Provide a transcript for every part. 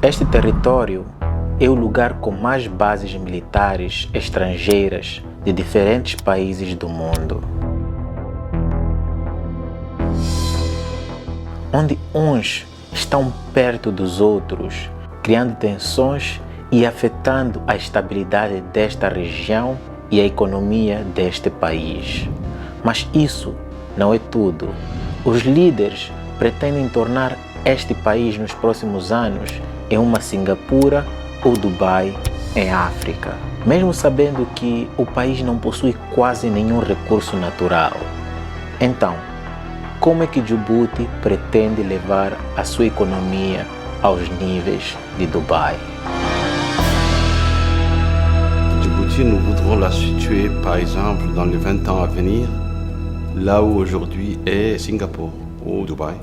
Este território é o lugar com mais bases militares estrangeiras de diferentes países do mundo, onde uns estão perto dos outros, criando tensões e afetando a estabilidade desta região e a economia deste país. Mas isso não é tudo. Os líderes pretendem tornar este país nos próximos anos em uma Singapura ou Dubai em África, mesmo sabendo que o país não possui quase nenhum recurso natural. Então, como é que Djibouti pretende levar a sua economia aos níveis de Dubai? Djibouti, nous voudrons la situer, par exemple, dans les 20 ans à venir, là où aujourd'hui est Singapour ou Dubai.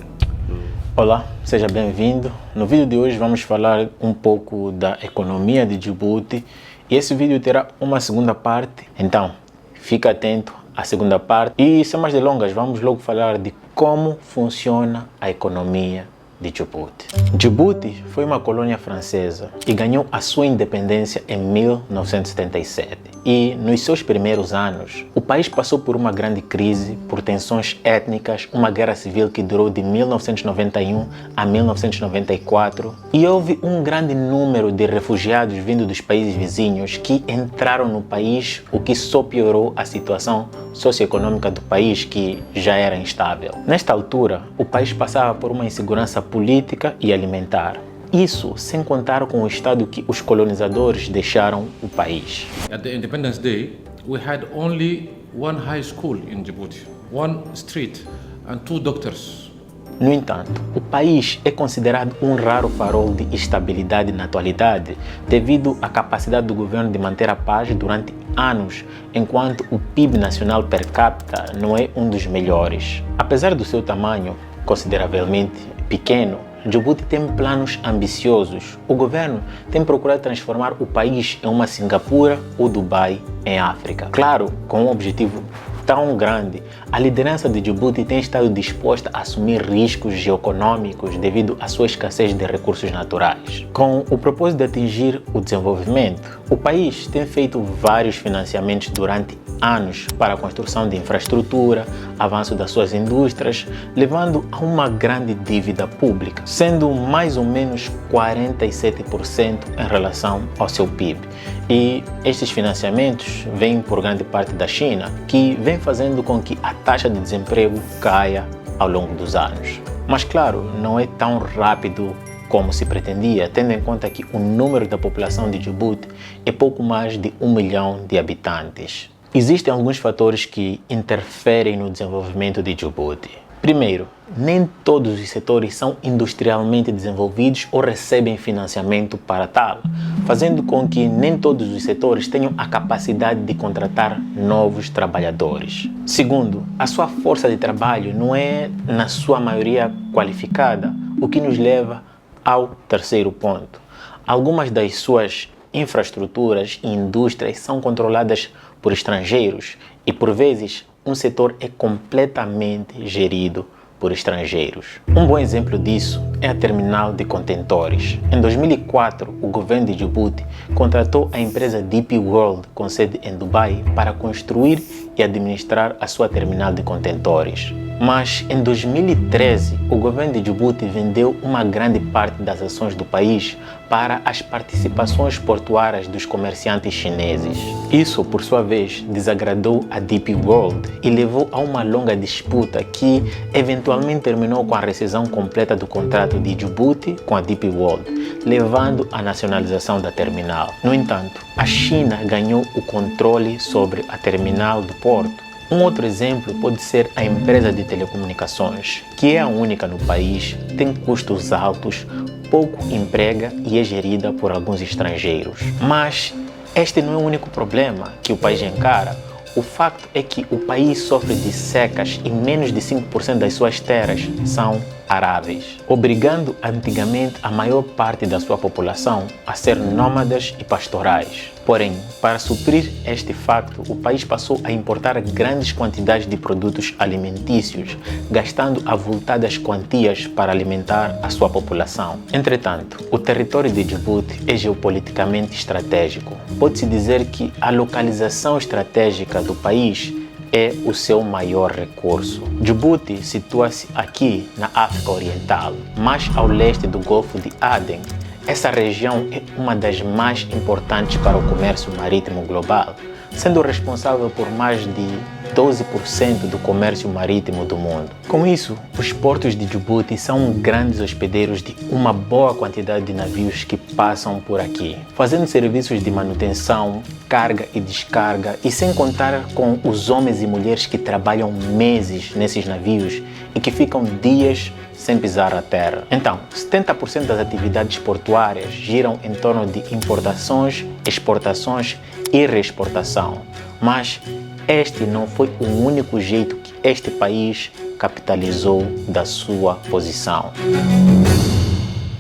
Olá, seja bem-vindo. No vídeo de hoje vamos falar um pouco da economia de Djibouti e esse vídeo terá uma segunda parte, então fica atento à segunda parte. E sem mais delongas, vamos logo falar de como funciona a economia de Djibouti. Djibouti foi uma colônia francesa e ganhou a sua independência em 1977. E nos seus primeiros anos, o país passou por uma grande crise, por tensões étnicas, uma guerra civil que durou de 1991 a 1994 e houve um grande número de refugiados vindo dos países vizinhos que entraram no país, o que só piorou a situação socioeconômica do país, que já era instável. Nesta altura, o país passava por uma insegurança política e alimentar. Isso sem contar com o estado que os colonizadores deixaram o país. At the Independence Day, we had only one high school in Djibouti, one street and two doctors. No entanto, o país é considerado um raro farol de estabilidade na atualidade devido à capacidade do governo de manter a paz durante anos, enquanto o PIB nacional per capita não é um dos melhores. Apesar do seu tamanho consideravelmente pequeno, Djibouti tem planos ambiciosos. O governo tem procurado transformar o país em uma Singapura ou Dubai em África. Claro, com um objetivo tão grande, a liderança de Djibouti tem estado disposta a assumir riscos geoeconômicos devido à sua escassez de recursos naturais. Com o propósito de atingir o desenvolvimento, o país tem feito vários financiamentos durante anos para a construção de infraestrutura, avanço das suas indústrias, levando a uma grande dívida pública, sendo mais ou menos 47% em relação ao seu PIB. E estes financiamentos vêm por grande parte da China, que vem fazendo com que a taxa de desemprego caia ao longo dos anos. Mas claro, não é tão rápido como se pretendia, tendo em conta que o número da população de Djibouti é pouco mais de 1 milhão de habitantes. Existem alguns fatores que interferem no desenvolvimento de Djibouti. Primeiro, nem todos os setores são industrialmente desenvolvidos ou recebem financiamento para tal, fazendo com que nem todos os setores tenham a capacidade de contratar novos trabalhadores. Segundo, a sua força de trabalho não é, na sua maioria, qualificada, o que nos leva ao terceiro ponto. Algumas das suas infraestruturas e indústrias são controladas por estrangeiros e, por vezes, um setor é completamente gerido por estrangeiros. Um bom exemplo disso é a terminal de contentores. Em 2004, o governo de Djibouti contratou a empresa DP World, com sede em Dubai, para construir e administrar a sua terminal de contentores. Mas em 2013, o governo de Djibouti vendeu uma grande parte das ações do país para as participações portuárias dos comerciantes chineses. Isso, por sua vez, desagradou a DP World e levou a uma longa disputa que eventualmente terminou com a rescisão completa do contrato de Djibouti com a DP World, levando à nacionalização da terminal. No entanto, a China ganhou o controle sobre a terminal do porto. Um outro exemplo pode ser a empresa de telecomunicações, que é a única no país, tem custos altos, pouco emprega e é gerida por alguns estrangeiros. Mas este não é o único problema que o país encara. O facto é que o país sofre de secas e menos de 5% das suas terras são aráveis, obrigando antigamente a maior parte da sua população a ser nômades e pastorais. Porém, para suprir este facto, o país passou a importar grandes quantidades de produtos alimentícios, gastando avultadas quantias para alimentar a sua população. Entretanto, o território de Djibouti é geopoliticamente estratégico. Pode-se dizer que a localização estratégica do país é o seu maior recurso. Djibouti situa-se aqui na África Oriental, mais ao leste do Golfo de Aden. Essa região é uma das mais importantes para o comércio marítimo global, sendo responsável por mais de 12% do comércio marítimo do mundo. Com isso, os portos de Djibouti são grandes hospedeiros de uma boa quantidade de navios que passam por aqui, fazendo serviços de manutenção, carga e descarga, e sem contar com os homens e mulheres que trabalham meses nesses navios e que ficam dias sem pisar a terra. Então, 70% das atividades portuárias giram em torno de importações, exportações e reexportação. Mas este não foi o único jeito que este país capitalizou da sua posição.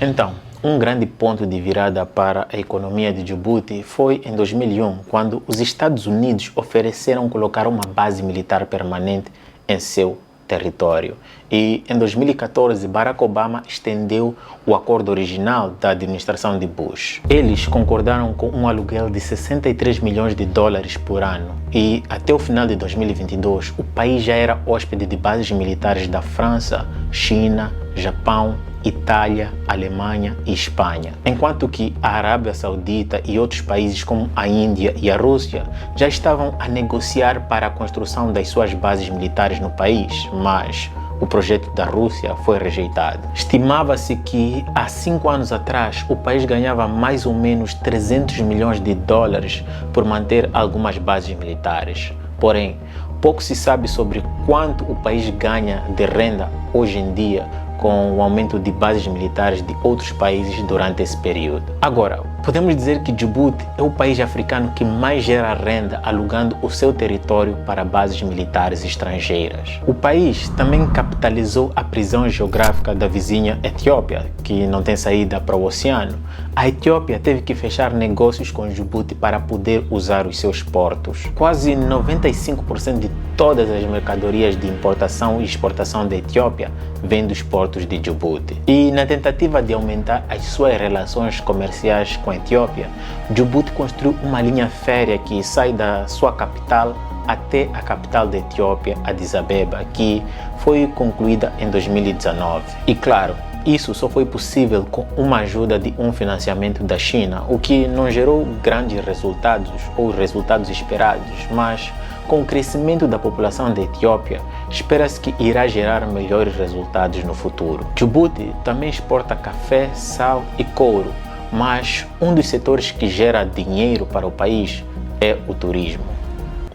Então, um grande ponto de virada para a economia de Djibouti foi em 2001, quando os Estados Unidos ofereceram colocar uma base militar permanente em seu território. E em 2014, Barack Obama estendeu o acordo original da administração de Bush. Eles concordaram com um aluguel de 63 milhões de dólares por ano e até o final de 2022 o país já era hóspede de bases militares da França, China, Japão, Itália, Alemanha e Espanha, enquanto que a Arábia Saudita e outros países como a Índia e a Rússia já estavam a negociar para a construção das suas bases militares no país, mas o projeto da Rússia foi rejeitado. Estimava-se que há 5 anos atrás o país ganhava mais ou menos 300 milhões de dólares por manter algumas bases militares. Porém, pouco se sabe sobre quanto o país ganha de renda hoje em dia com o aumento de bases militares de outros países durante esse período. Agora, podemos dizer que Djibouti é o país africano que mais gera renda alugando o seu território para bases militares estrangeiras. O país também capitalizou a prisão geográfica da vizinha Etiópia, que não tem saída para o oceano. A Etiópia teve que fechar negócios com Djibouti para poder usar os seus portos. Quase 95% de todas as mercadorias de importação e exportação da Etiópia vêm dos portos de Djibouti. E na tentativa de aumentar as suas relações comerciais com a Etiópia, Djibouti construiu uma linha férrea que sai da sua capital até a capital da Etiópia, Addis Abeba, que foi concluída em 2019. E claro, isso só foi possível com uma ajuda de um financiamento da China, o que não gerou grandes resultados ou resultados esperados, mas com o crescimento da população da Etiópia, espera-se que irá gerar melhores resultados no futuro. Djibouti também exporta café, sal e couro, mas um dos setores que gera dinheiro para o país é o turismo.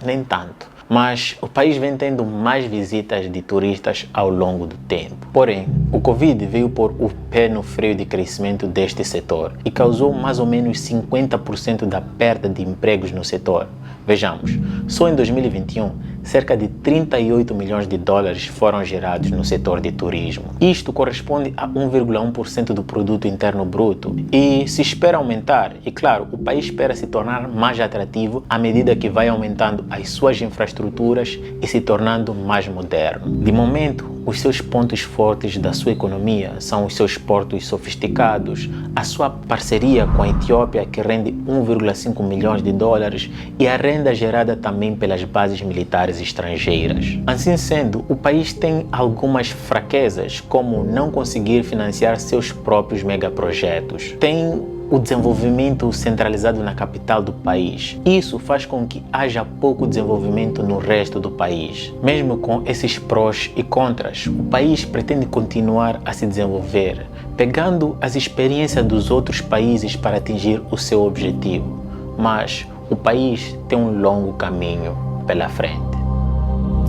Nem tanto, mas o país vem tendo mais visitas de turistas ao longo do tempo. Porém, o Covid veio pôr o pé no freio de crescimento deste setor e causou mais ou menos 50% da perda de empregos no setor. Vejamos, só em 2021, cerca de 38 milhões de dólares foram gerados no setor de turismo. Isto corresponde a 1,1% do produto interno bruto e se espera aumentar. E claro, o país espera se tornar mais atrativo à medida que vai aumentando as suas infraestruturas e se tornando mais moderno. De momento, os seus pontos fortes da sua economia são os seus portos sofisticados, a sua parceria com a Etiópia, que rende 1,5 milhões de dólares, e a renda gerada também pelas bases militares estrangeiras. Assim sendo, o país tem algumas fraquezas, como não conseguir financiar seus próprios megaprojetos. Tem o desenvolvimento centralizado na capital do país. Isso faz com que haja pouco desenvolvimento no resto do país. Mesmo com esses prós e contras, o país pretende continuar a se desenvolver, pegando as experiências dos outros países para atingir o seu objetivo. Mas o país tem um longo caminho pela frente.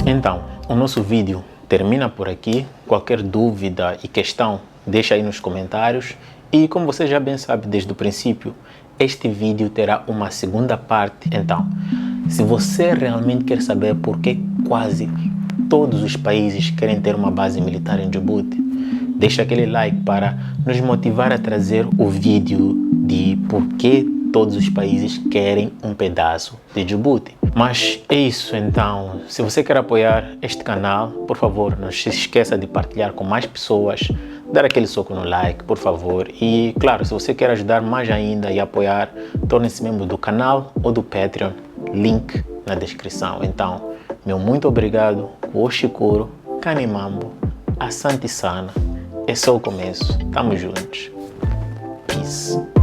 Então, o nosso vídeo termina por aqui. Qualquer dúvida e questão, deixa aí nos comentários. E como você já bem sabe desde o princípio, este vídeo terá uma segunda parte. Então, se você realmente quer saber por que quase todos os países querem ter uma base militar em Djibouti, Deixa aquele like para nos motivar a trazer o vídeo de por que todos os países querem um pedaço de Djibouti. Mas é isso então. Se você quer apoiar este canal, por favor, não se esqueça de partilhar com mais pessoas, dar aquele soco no like, por favor. E claro, se você quer ajudar mais ainda e apoiar, torne-se membro do canal ou do Patreon, link na descrição. Então, meu muito obrigado, Oshikuro, Kanimambo, Asante Sana. É só o começo. Tamo juntos. Peace.